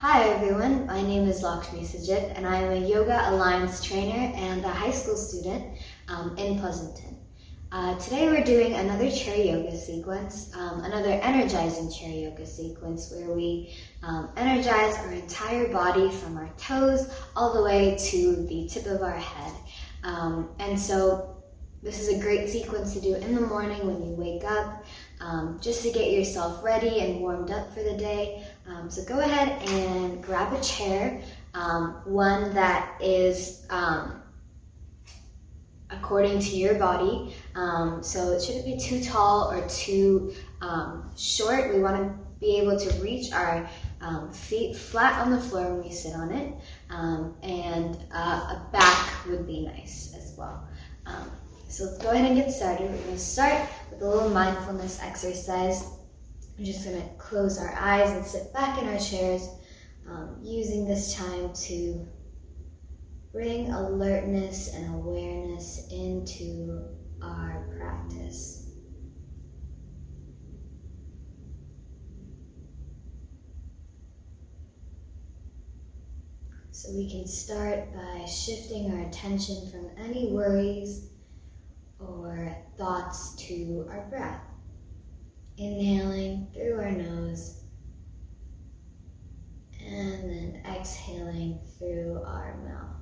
Hi everyone, my name is Lakshmi Sajid and I am a Yoga Alliance trainer and a high school student in Pleasanton. Today we're doing another chair yoga sequence, another energizing chair yoga sequence where we energize our entire body from our toes all the way to the tip of our head. And so this is a great sequence to do in the morning when you wake up, just to get yourself ready and warmed up for the day. So go ahead and grab a chair, one that is according to your body. So it shouldn't be too tall or too short. We want to be able to reach our feet flat on the floor when we sit on it, and a back would be nice as well. So let's go ahead and get started. We're going to start with a little mindfulness exercise. We're just going to close our eyes and sit back in our chairs, using this time to bring alertness and awareness into our practice. So we can start by shifting our attention from any worries or thoughts to our breath. Inhaling through our nose and then exhaling through our mouth.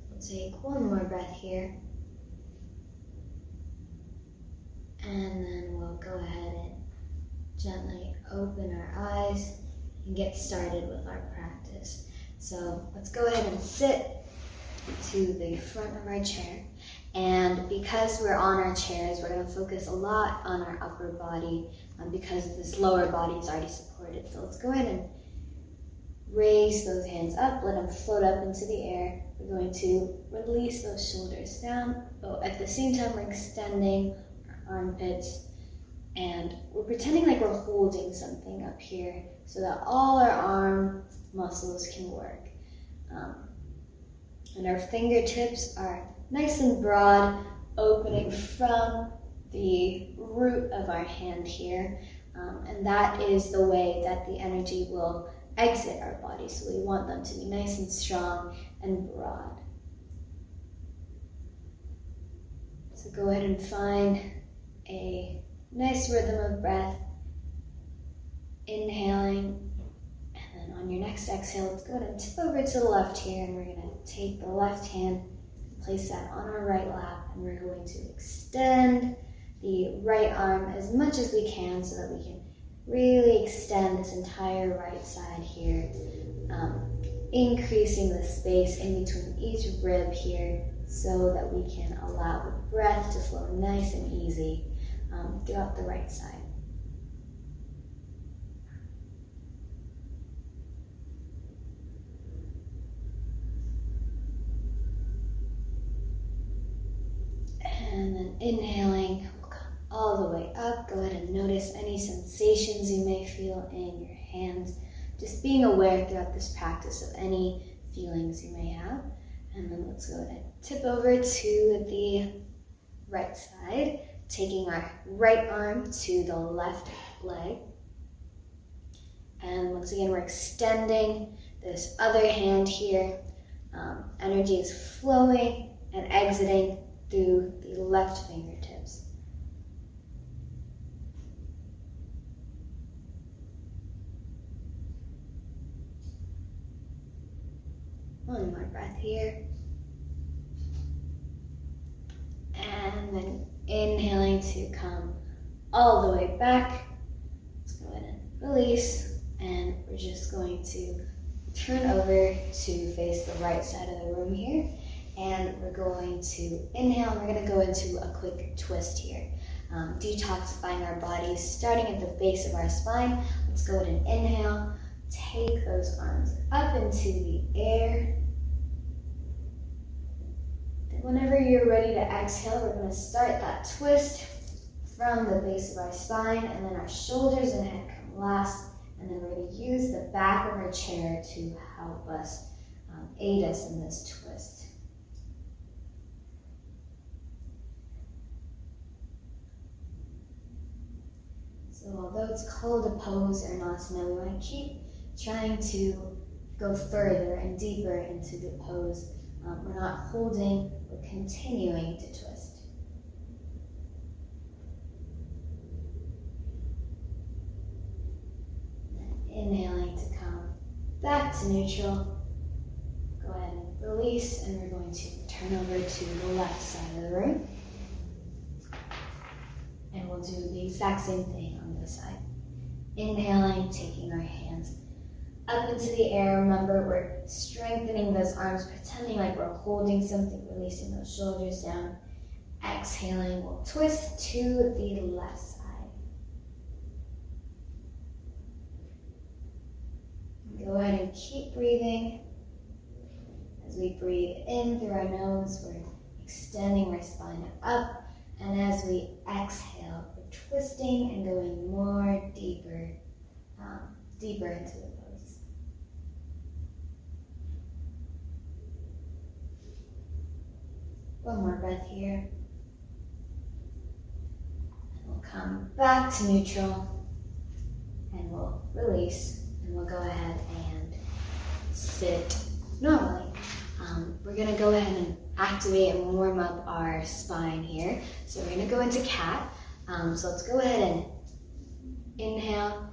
We'll take one more breath here, and then we'll go ahead and gently open our eyes and get started with our practice. So let's go ahead and sit to the front of our chair, and because we're on our chairs, we're going to focus a lot on our upper body because this lower body is already supported. So let's go ahead and raise those hands up, let them float up into the air. We're going to release those shoulders down. At the same time, we're extending our armpits, and we're pretending like we're holding something up here so that all our arm muscles can work. And our fingertips are nice and broad, opening from the root of our hand here. And that is the way that the energy will exit our body. So we want them to be nice and strong and broad. So go ahead and find a nice rhythm of breath, inhaling. On your next exhale, let's go ahead and tip over to the left here, and we're going to take the left hand and place that on our right lap, and we're going to extend the right arm as much as we can so that we can really extend this entire right side here, increasing the space in between each rib here so that we can allow the breath to flow nice and easy throughout the right side. And then inhaling, all the way up. Go ahead and notice any sensations you may feel in your hands. Just being aware throughout this practice of any feelings you may have. And then let's go ahead and tip over to the right side, taking our right arm to the left leg. And once again, we're extending this other hand here. Energy is flowing and exiting through the left fingertips. One more breath here. And then inhaling to come all the way back. Let's go ahead and release. And we're just going to turn over to face the right side of the room here. And we're going to inhale, and we're going to go into a quick twist here. Detoxifying our bodies, starting at the base of our spine. Let's go ahead and inhale. Take those arms up into the air. Then whenever you're ready to exhale, we're going to start that twist from the base of our spine, and then our shoulders and head come last. And then we're going to use the back of our chair to help us, aid us in this twist. So although it's called a pose or an asana, we want to keep trying to go further and deeper into the pose. We're not holding, we're continuing to twist. And inhaling to come back to neutral. Go ahead and release, and we're going to turn over to the left side of the room. And we'll do the exact same thing on this side. Inhaling, taking our hands up into the air. Remember, we're strengthening those arms, pretending like we're holding something, releasing those shoulders down. Exhaling, we'll twist to the left side. Go ahead and keep breathing. As we breathe in through our nose, we're extending our spine up. And as we exhale, we're twisting and going more deeper into the pose. One more breath here. And we'll come back to neutral, and we'll release, and we'll go ahead and sit normally. We're gonna go ahead and activate and warm up our spine here. So we're gonna go into cat. So let's go ahead and inhale,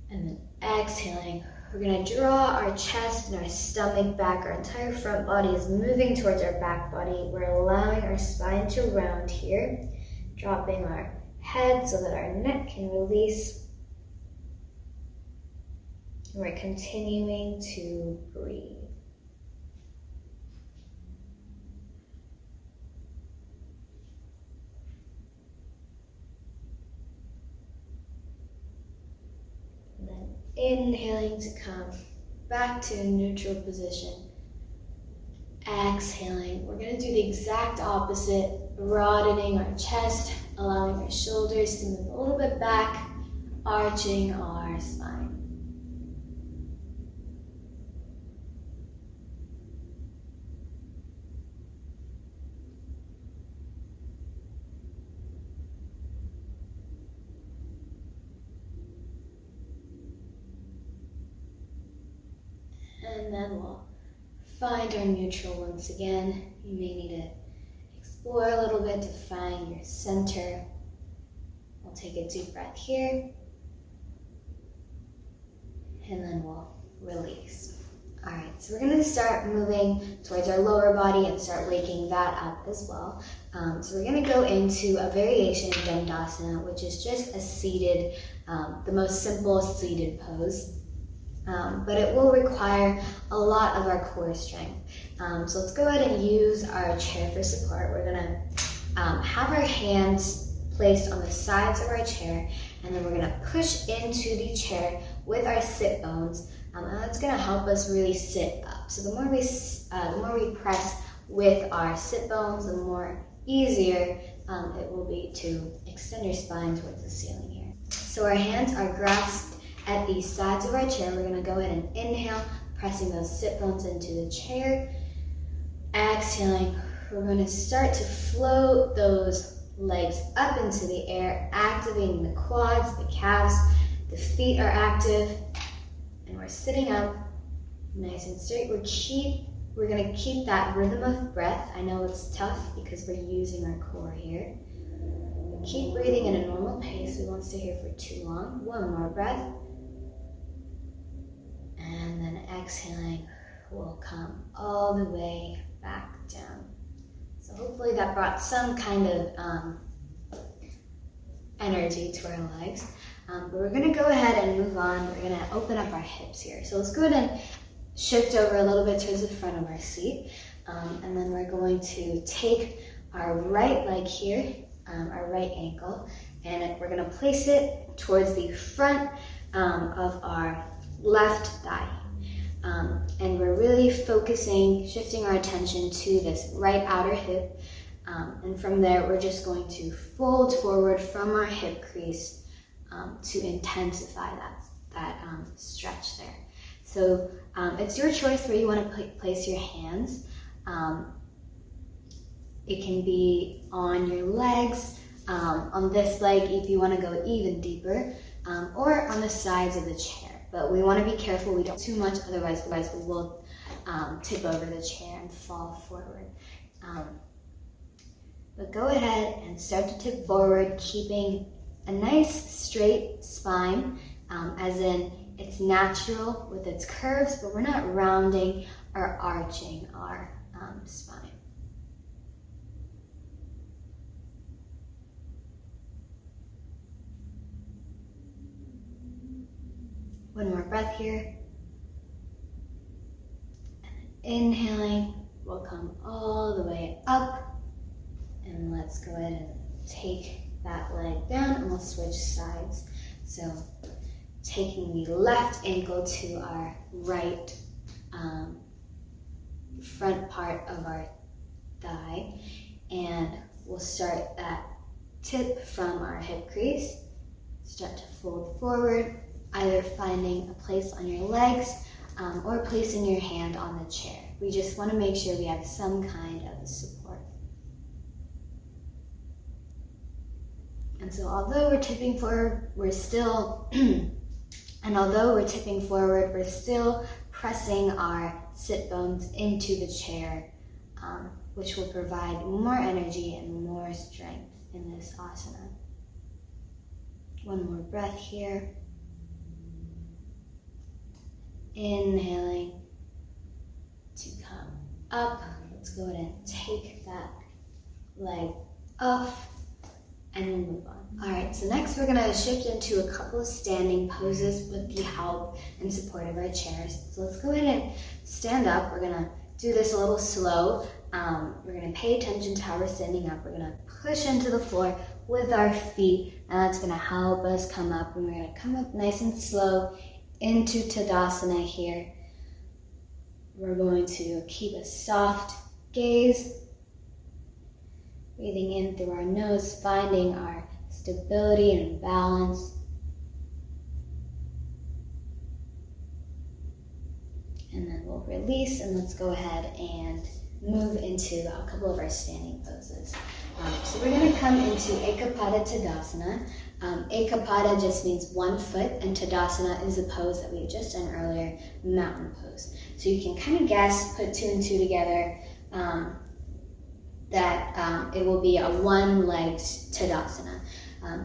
and then exhaling. We're gonna draw our chest and our stomach back. Our entire front body is moving towards our back body. We're allowing our spine to round here, dropping our head so that our neck can release. And we're continuing to breathe. Inhaling to come back to a neutral position. Exhaling, we're going to do the exact opposite, broadening our chest, allowing our shoulders to move a little bit back, arching our spine. And then we'll find our neutral once again. You may need to explore a little bit to find your center. We'll take a deep breath here. And then we'll release. All right, so we're gonna start moving towards our lower body and start waking that up as well. So we're gonna go into a variation of Dandasana, which is just a seated, the most simple seated pose. But it will require a lot of our core strength. So let's go ahead and use our chair for support. We're gonna have our hands placed on the sides of our chair, and then we're gonna push into the chair with our sit bones, and that's gonna help us really sit up. So the more we press with our sit bones, the more easier it will be to extend your spine towards the ceiling here. So our hands are grasped at the sides of our chair. We're gonna go ahead and inhale, pressing those sit bones into the chair. Exhaling, we're gonna start to float those legs up into the air, activating the quads, the calves, the feet are active, and we're sitting up nice and straight. We're gonna keep that rhythm of breath. I know it's tough because we're using our core here. But keep breathing in a normal pace. We won't stay here for too long. One more breath. And then exhaling, we'll come all the way back down. So hopefully that brought some kind of energy to our legs. But we're gonna go ahead and move on. We're gonna open up our hips here. So let's go ahead and shift over a little bit towards the front of our seat. And then we're going to take our right leg here, our right ankle, and we're gonna place it towards the front of our left thigh. And we're really focusing, shifting our attention to this right outer hip. And from there, we're just going to fold forward from our hip crease to intensify that stretch there. So it's your choice where you want to place your hands. It can be on your legs, on this leg if you want to go even deeper, or on the sides of the chair. But we want to be careful we don't too much, otherwise we will tip over the chair and fall forward. But go ahead and start to tip forward, keeping a nice straight spine, as in it's natural with its curves, but we're not rounding or arching our spine. One more breath here. And inhaling, we'll come all the way up. And let's go ahead and take that leg down, and we'll switch sides. So taking the left ankle to our right front part of our thigh, and we'll start that tip from our hip crease. Start to fold forward, either finding a place on your legs or placing your hand on the chair. We just want to make sure we have some kind of support. And so although we're tipping forward, we're still, we're still pressing our sit bones into the chair, which will provide more energy and more strength in this asana. One more breath here. Inhaling to come up. Let's go ahead and take that leg off and then move on. All right, so next we're gonna shift into a couple of standing poses with the help and support of our chairs. So let's go ahead and stand up. We're gonna do this a little slow. We're gonna pay attention to how we're standing up. We're gonna push into the floor with our feet, and that's gonna help us come up. And we're gonna come up nice and slow into Tadasana here. We're going to keep a soft gaze, breathing in through our nose, finding our stability and balance. And then we'll release, and let's go ahead and move into a couple of our standing poses. So we're going to come into Ekapada Tadasana. Ekapada just means 1 foot, and Tadasana is the pose that we had just done earlier, mountain pose. So you can kind of guess, put 2 and 2 together, that it will be a 1-legged Tadasana.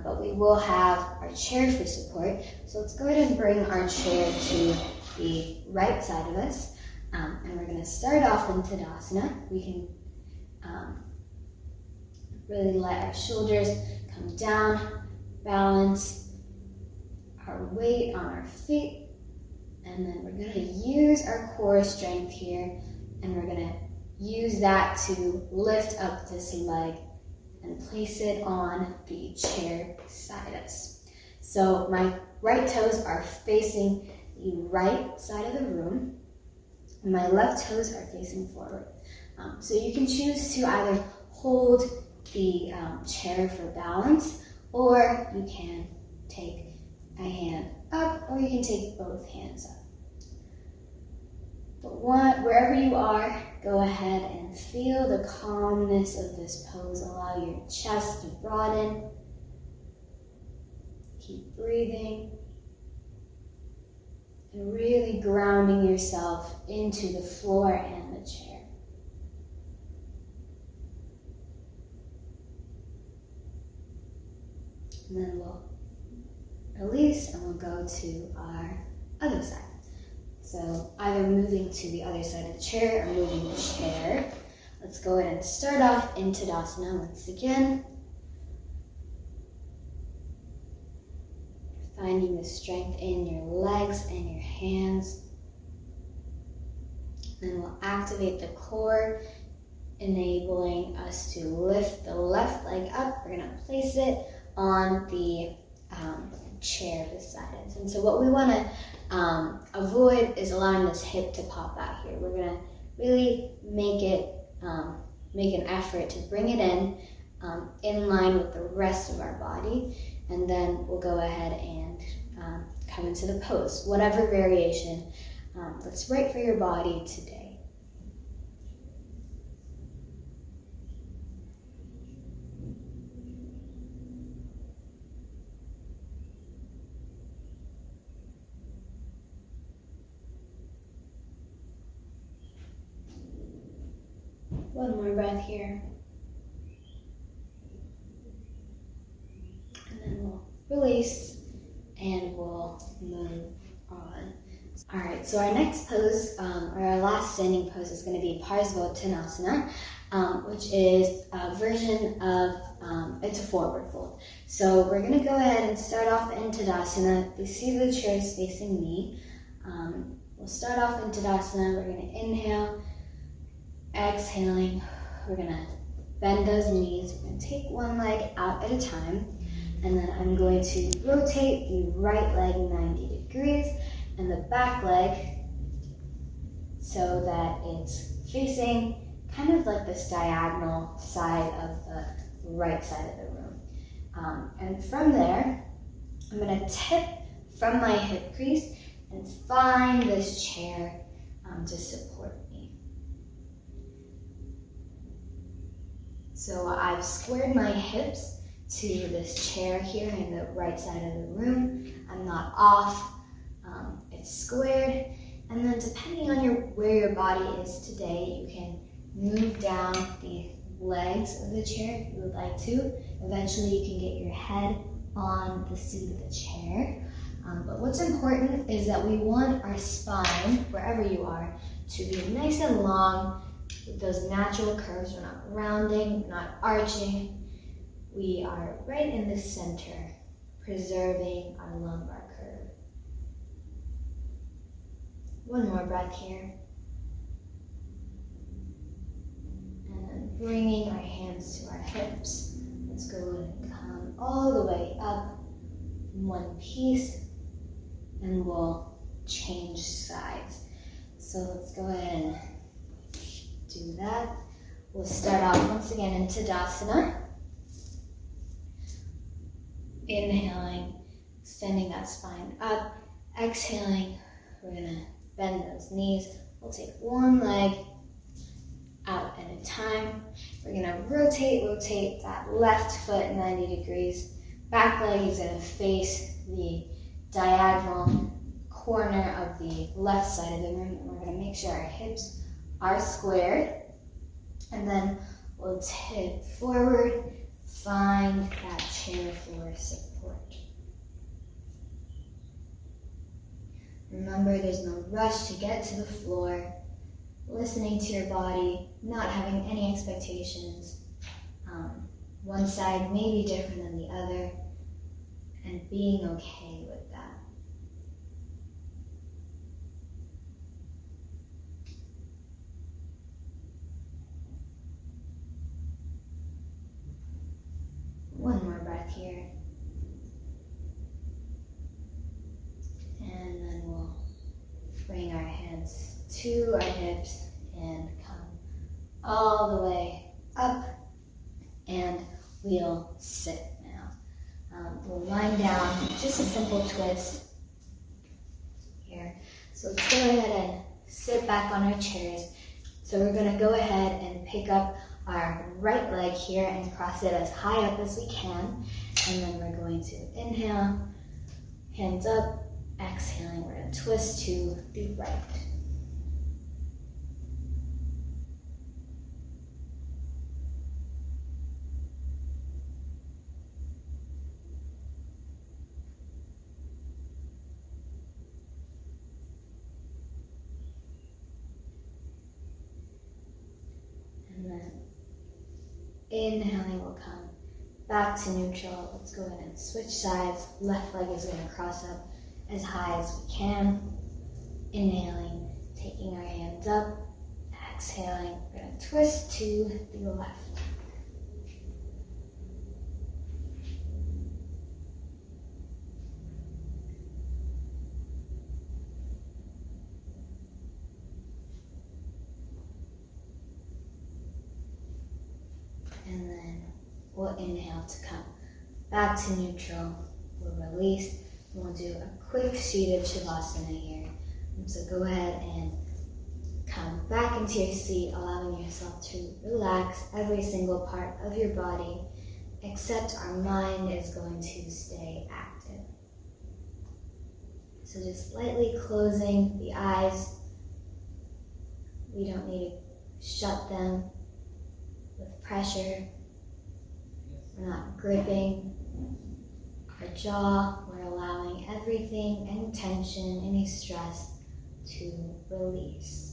But we will have our chair for support. So let's go ahead and bring our chair to the right side of us. And we're going to start off in Tadasana. We can really let our shoulders come down, balance our weight on our feet, and then we're going to use our core strength here, and we're going to use that to lift up this leg and place it on the chair beside us. So my right toes are facing the right side of the room, and my left toes are facing forward. So you can choose to either hold the chair for balance, or you can take a hand up, or you can take both hands up. But wherever you are, go ahead and feel the calmness of this pose. Allow your chest to broaden. Keep breathing and really grounding yourself into the floor and the chair. And then we'll release, and we'll go to our other side. So either moving to the other side of the chair or moving the chair. Let's go ahead and start off in Tadasana once again. Finding the strength in your legs and your hands. Then we'll activate the core, enabling us to lift the left leg up. We're going to place it on the chair beside it. And so what we want to avoid is allowing this hip to pop out here. We're going to really make an effort to bring it in line with the rest of our body, and then we'll go ahead and come into the pose, whatever variation that's right for your body today. One more breath here. And then we'll release and we'll move on. All right, so our next pose, or our last standing pose, is going to be Parsvottanasana, which is a version of, it's a forward fold. So we're going to go ahead and start off in Tadasana. You see the chairs facing me. We'll start off in Tadasana. We're going to inhale, exhaling. We're going to bend those knees. We're going to take one leg out at a time. And then I'm going to rotate the right leg 90 degrees and the back leg so that it's facing kind of like this diagonal side of the right side of the room. And from there, I'm going to tip from my hip crease and find this chair to support me. So I've squared my hips to this chair here in the right side of the room. I'm not off, it's squared. And then depending on where your body is today, you can move down the legs of the chair if you would like to. Eventually you can get your head on the seat of the chair. But what's important is that we want our spine, wherever you are, to be nice and long with those natural curves. We're not rounding, we're not arching. We are right in the center, preserving our lumbar curve. One more breath here. And then bringing our hands to our hips. Let's go and come all the way up in one piece, and we'll change sides. So let's go ahead and do that. We'll start off once again in Tadasana. Inhaling, extending that spine up. Exhaling, we're gonna bend those knees. We'll take one leg out at a time. We're gonna rotate that left foot 90 degrees. Back leg is gonna face the diagonal corner of the left side of the room. And we're gonna make sure our hips are squared. And then we'll tip forward, find that chair for support. Remember, there's no rush to get to the floor. Listening to your body, not having any expectations. One side may be different than the other, and being okay with that. One more breath here. And then we'll bring our hands to our hips and come all the way up, and we'll sit now. We'll wind down, just a simple twist here. So let's go ahead and sit back on our chairs. So we're going to go ahead and pick up our right leg here and cross it as high up as we can. And then we're going to inhale, hands up, exhaling, we're going to twist to the right. And then inhaling will come back to neutral. Let's go ahead and switch sides. Left leg is going to cross up as high as we can. Inhaling, taking our hands up. Exhaling, we're going to twist to the left. And then we'll inhale to come back to neutral. We'll release. We'll do a quick seated Shavasana here. So go ahead and come back into your seat, allowing yourself to relax every single part of your body, except our mind is going to stay active. So just slightly closing the eyes. We don't need to shut them. with pressure. We're not gripping our jaw. We're allowing everything, any tension, any stress to release.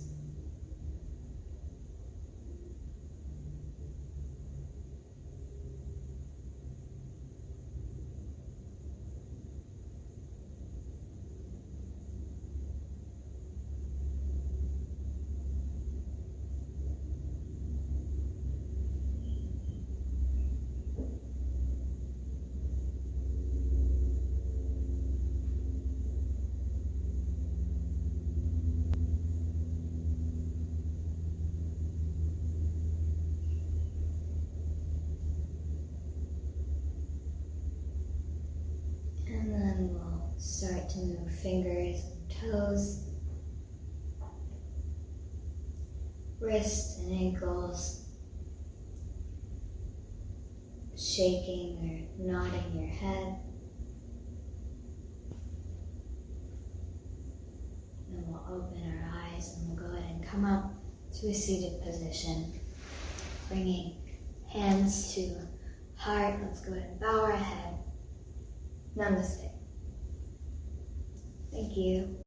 And then we'll start to move fingers and toes, wrists and ankles, shaking or nodding your head. Then we'll open our eyes and we'll go ahead and come up to a seated position, bringing hands to heart. Let's go ahead and bow our head. Namaste. Thank you.